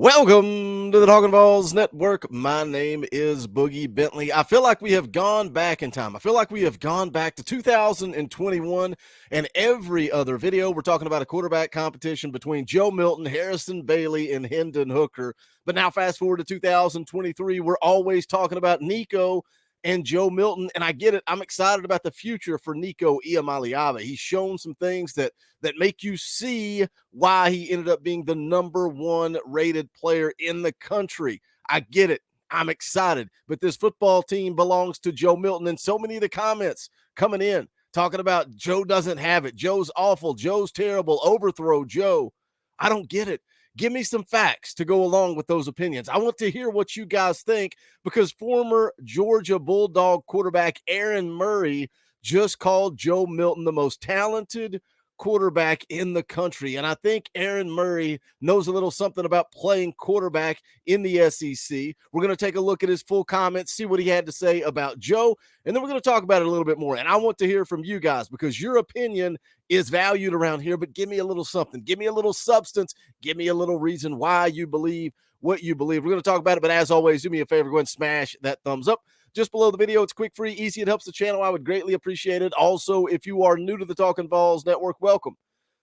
Welcome to the Talkin VAWLS Network. My name is Boogie Bentley. I feel like we have gone back in time. I feel like we have gone back to 2021, and every other video we're talking about a quarterback competition between Joe Milton, Harrison Bailey, and Hendon Hooker. But now fast forward to 2023, we're always talking about Nico and Joe Milton, and I get it. I'm excited about the future for Nico Iamaleava. He's shown some things that make you see why he ended up being the #1 rated player in the country. I get it. I'm excited. But this football team belongs to Joe Milton, and so many of the comments coming in talking about Joe doesn't have it. Joe's awful. Joe's terrible. Overthrow Joe. I don't get it. Give me some facts to go along with those opinions. I want to hear what you guys think, because former Georgia Bulldog quarterback Aaron Murray just called Joe Milton the most talented quarterback in the country. And I think Aaron Murray knows a little something about playing quarterback in the SEC. We're going to take a look at his full comments, see what he had to say about Joe, and then we're going to talk about it a little bit more. And I want to hear from you guys, because your opinion is valued around here, but give me a little something. Give me a little substance. Give me a little reason why you believe what you believe. We're going to talk about it, but as always, do me a favor, go ahead and smash that thumbs up just below the video. It's quick, free, easy. It helps the channel. I would greatly appreciate it. Also, if you are new to the Talkin VAWLS Network, welcome.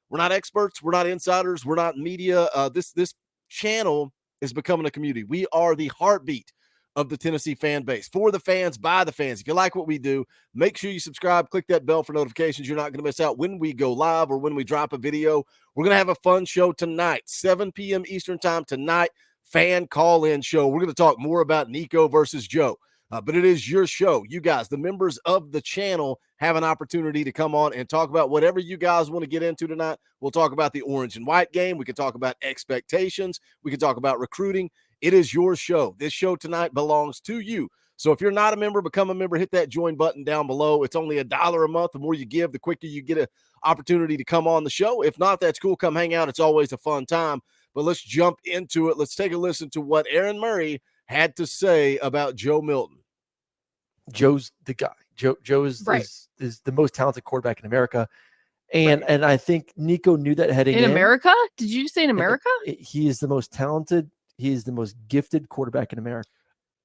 We're not experts. We're not insiders. We're not media. This channel is becoming a community. We are the heartbeat of the Tennessee fan base, for the fans, by the fans. If you like what we do, make sure you subscribe, click that bell for notifications. You're not going to miss out when we go live or when we drop a video. We're going to have a fun show tonight, 7 p.m. Eastern time tonight, fan call-in show. We're going to talk more about Nico versus Joe. But it is your show. You guys, the members of the channel, have an opportunity to come on and talk about whatever you guys want to get into tonight. We'll talk about the orange and white game. We can talk about expectations. We can talk about recruiting. It is your show. This show tonight belongs to you. So if you're not a member, become a member. Hit that join button down below. It's only $1 a month. The more you give, the quicker you get an opportunity to come on the show. If not, that's cool. Come hang out. It's always a fun time. But let's jump into it. Let's take a listen to what Aaron Murray had to say about Joe Milton. Joe's the guy. Joe is the most talented quarterback in America. And I think Nico knew that heading in. In America? Did you say in America? He is the most talented. He is the most gifted quarterback in America.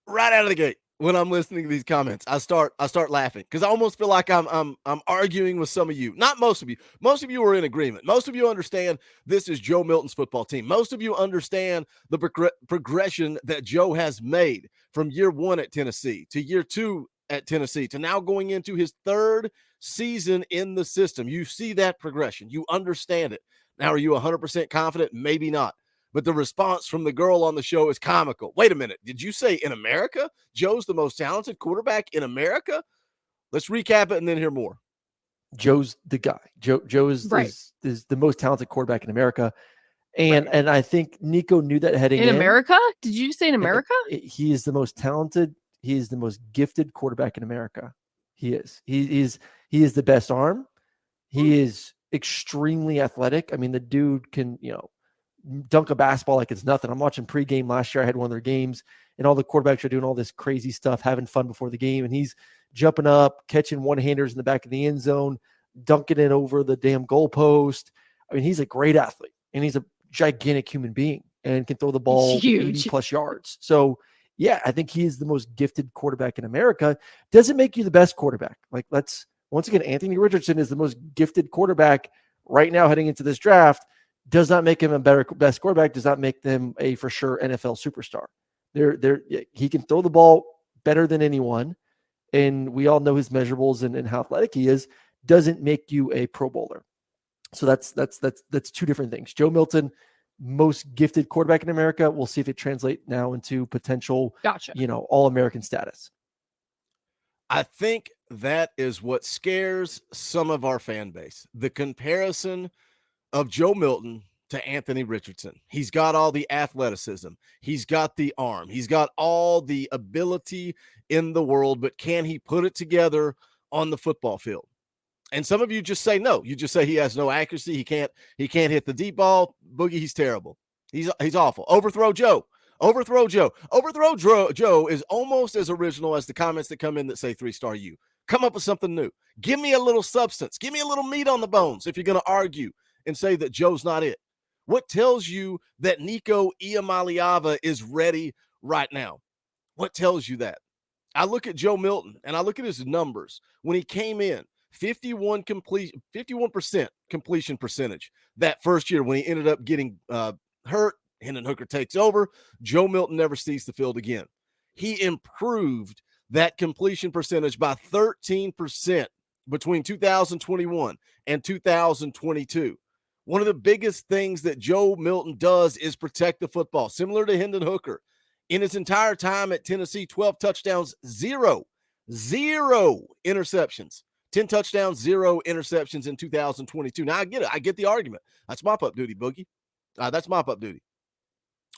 Right out of the gate, when I'm listening to these comments, I start laughing, because I almost feel like I'm arguing with some of you. Not most of you. Most of you are in agreement. Most of you understand this is Joe Milton's football team. Most of you understand the progression that Joe has made from year 1 at Tennessee to year 2 at Tennessee to now going into his 3rd season in the system. You see that progression. You understand it. Now, are you 100% confident? Maybe not. But the response from the girl on the show is comical. Wait a minute. Did you say in America? Joe's the most talented quarterback in America? Let's recap it and then hear more. Joe's the guy. Joe is the most talented quarterback in America. And I think Nico knew that heading in. In America? Did you say in America? He is the most talented. He is the most gifted quarterback in America. He is. He is the best arm. He is extremely athletic. I mean, the dude can, dunk a basketball like it's nothing. I'm watching pregame last year. I had one of their games, and all the quarterbacks are doing all this crazy stuff, having fun before the game. And he's jumping up, catching one-handers in the back of the end zone, dunking it over the damn goalpost. I mean, he's a great athlete, and he's a gigantic human being and can throw the ball 80-plus yards. So, yeah, I think he is the most gifted quarterback in America. Doesn't make you the best quarterback. Like, once again, Anthony Richardson is the most gifted quarterback right now heading into this draft. Does not make him best quarterback. Does not make them a for sure NFL superstar. He can throw the ball better than anyone, and we all know his measurables and how athletic he is. Doesn't make you a Pro Bowler. So that's 2 different things. Joe Milton, most gifted quarterback in America. We'll see if it translates now into potential, All-American status. I think that is what scares some of our fan base. The comparison of Joe Milton to Anthony Richardson. He's got all the athleticism. He's got the arm. He's got all the ability in the world, but can he put it together on the football field? And some of you just say no. You just say he has no accuracy. He can't hit the deep ball. Boogie, he's terrible. He's awful. Overthrow Joe. Overthrow Joe. Overthrow Joe is almost as original as the comments that come in that say 3-star U. Come up with something new. Give me a little substance. Give me a little meat on the bones if you're going to argue and say that Joe's not it. What tells you that Nico Iamaleava is ready right now? What tells you that? I look at Joe Milton and I look at his numbers. When he came in, 51% completion percentage that first year when he ended up getting hurt. Hendon Hooker takes over. Joe Milton never sees the field again. He improved that completion percentage by 13% between 2021 and 2022. One of the biggest things that Joe Milton does is protect the football, similar to Hendon Hooker. In his entire time at Tennessee, 12 touchdowns, zero interceptions. 10 touchdowns, 0 interceptions in 2022. Now, I get it. I get the argument. That's mop-up duty, Boogie. That's mop-up duty.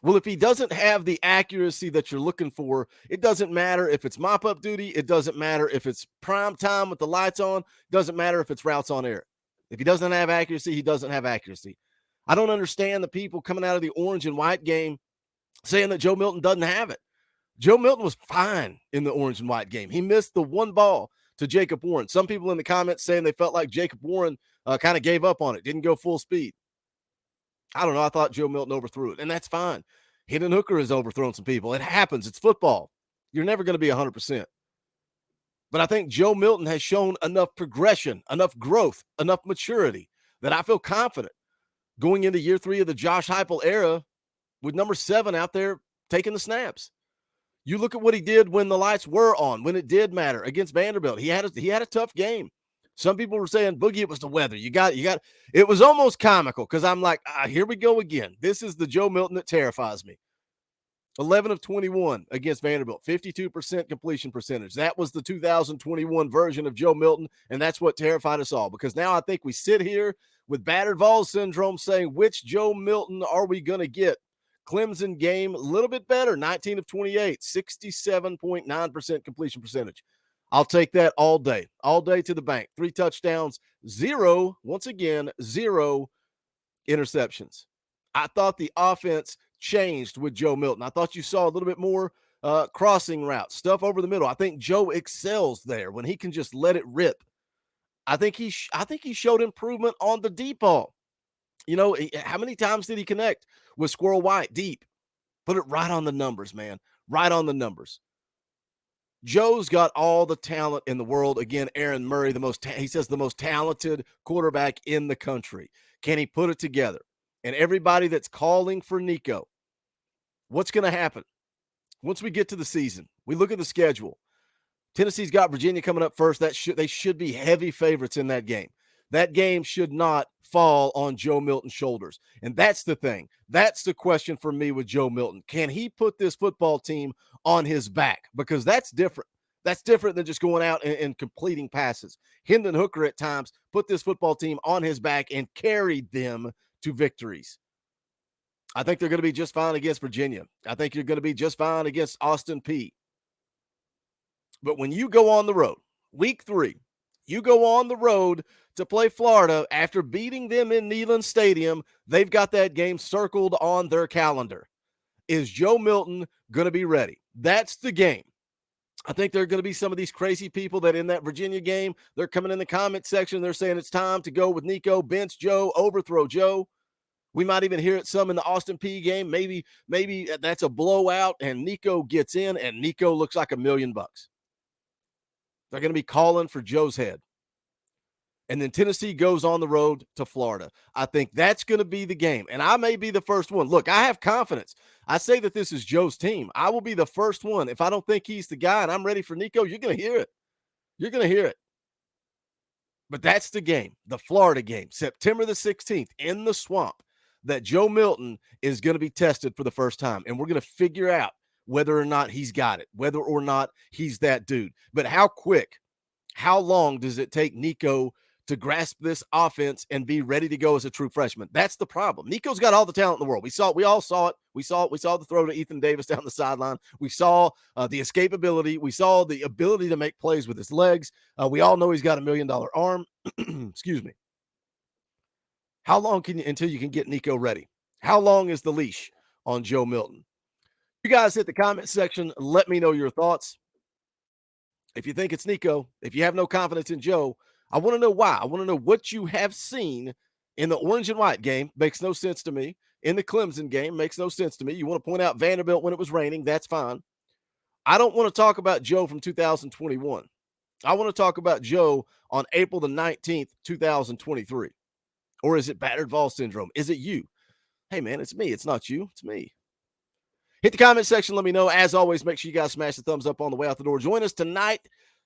Well, if he doesn't have the accuracy that you're looking for, it doesn't matter if it's mop-up duty. It doesn't matter if it's prime time with the lights on. It doesn't matter if it's routes on air. If he doesn't have accuracy, he doesn't have accuracy. I don't understand the people coming out of the orange and white game saying that Joe Milton doesn't have it. Joe Milton was fine in the orange and white game. He missed the one ball to Jacob Warren. Some people in the comments saying they felt like Jacob Warren kind of gave up on it, didn't go full speed. I don't know. I thought Joe Milton overthrew it, and that's fine. Hendon Hooker has overthrown some people. It happens. It's football. You're never going to be 100%. But I think Joe Milton has shown enough progression, enough growth, enough maturity that I feel confident going into year 3 of the Josh Heupel era with number 7 out there taking the snaps. You look at what he did when the lights were on, when it did matter against Vanderbilt. He had a tough game. Some people were saying, Boogie, it was the weather. You got. It was almost comical because I'm like, here we go again. This is the Joe Milton that terrifies me. 11 of 21 against Vanderbilt, 52% completion percentage. That was the 2021 version of Joe Milton, and that's what terrified us all because now I think we sit here with battered VAWLS syndrome saying, which Joe Milton are we going to get? Clemson game, a little bit better, 19 of 28, 67.9% completion percentage. I'll take that all day to the bank. 3 touchdowns, 0 interceptions. I thought the offense changed with Joe Milton. I thought you saw a little bit more crossing routes, stuff over the middle. I think Joe excels there when he can just let it rip. I think he showed improvement on the deep ball. You know, how many times did he connect with Squirrel White deep? Put it right on the numbers, man. Right on the numbers. Joe's got all the talent in the world. Again, Aaron Murray, he says the most talented quarterback in the country. Can he put it together? And everybody that's calling for Nico, what's going to happen? Once we get to the season, we look at the schedule. Tennessee's got Virginia coming up first. They should be heavy favorites in that game. That game should not fall on Joe Milton's shoulders. And that's the thing. That's the question for me with Joe Milton. Can he put this football team on his back? Because that's different. That's different than just going out and completing passes. Hendon Hooker at times put this football team on his back and carried them to victories. I think they're going to be just fine against Virginia. I think you're going to be just fine against Austin Peay. But when you go on the road, week 3, you go on the road to play Florida after beating them in Neyland Stadium, they've got that game circled on their calendar. Is Joe Milton going to be ready? That's the game. I think there are going to be some of these crazy people that in that Virginia game, they're coming in the comment section. They're saying it's time to go with Nico, bench Joe, overthrow Joe. We might even hear it some in the Austin Peay game. Maybe that's a blowout and Nico gets in and Nico looks like $1 million. They're going to be calling for Joe's head. And then Tennessee goes on the road to Florida. I think that's going to be the game. And I may be the first one. Look, I have confidence. I say that this is Joe's team. I will be the first one. If I don't think he's the guy and I'm ready for Nico, you're going to hear it. You're going to hear it. But that's the game, the Florida game, September the 16th in the Swamp, that Joe Milton is going to be tested for the first time. And we're going to figure out whether or not he's got it, whether or not he's that dude. But how quick, how long does it take Nico to grasp this offense and be ready to go as a true freshman? That's the problem. Nico's got all the talent in the world. We all saw it. We saw the throw to Ethan Davis down the sideline. We saw the escapability. We saw the ability to make plays with his legs. We all know he's got $1 million arm. Excuse me. How long until you can get Nico ready? How long is the leash on Joe Milton? You guys hit the comment section. Let me know your thoughts. If you think it's Nico, if you have no confidence in Joe, I want to know why. I want to know what you have seen In the orange and white game, makes no sense to me. In the Clemson game, makes no sense to me. You want to point out Vanderbilt when it was raining, that's fine. I don't want to talk about Joe from 2021. I want to talk about Joe on April the 19th, 2023. Or is it battered VAWLS syndrome? Is it you? Hey, man, it's me. It's not you. It's me. Hit the comment section. Let me know. As always, make sure you guys smash the thumbs up on the way out the door. Join us tonight,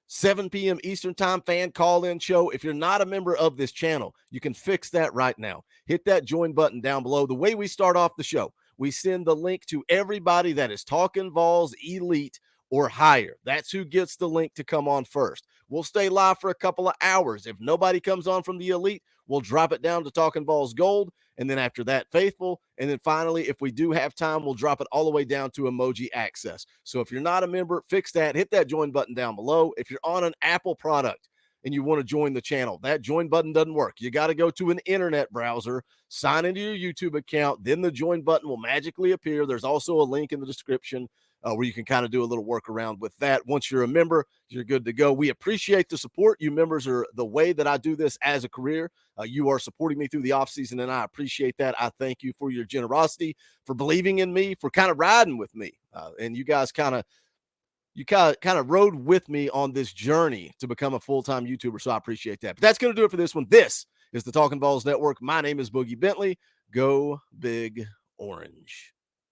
7 p.m. Eastern time, fan call-in show. If you're not a member of this channel, you can fix that right now. Hit that join button down below. The way we start off the show, we send the link to everybody that is Talkin' VAWLS Elite or higher. That's who gets the link to come on first. We'll stay live for a couple of hours. If nobody comes on from the Elite, we'll drop it down to Talkin' VAWLS Gold. And then after that, Faithful. And then finally, if we do have time, we'll drop it all the way down to emoji access. So if you're not a member, fix that. Hit that join button down below. If you're on an Apple product and you want to join the channel, that join button doesn't work. You got to go to an internet browser, sign into your YouTube account. Then the join button will magically appear. There's also a link in the description where you can kind of do a little workaround with that. Once you're a member, you're good to go. We appreciate the support. You members are the way that I do this as a career. You are supporting me through the offseason, and I appreciate that. I thank you for your generosity, for believing in me, for kind of riding with me. And you guys kind of rode with me on this journey to become a full-time YouTuber, so I appreciate that. But that's going to do it for this one. This is the Talkin' VAWLS Network. My name is Boogie Bentley. Go Big Orange.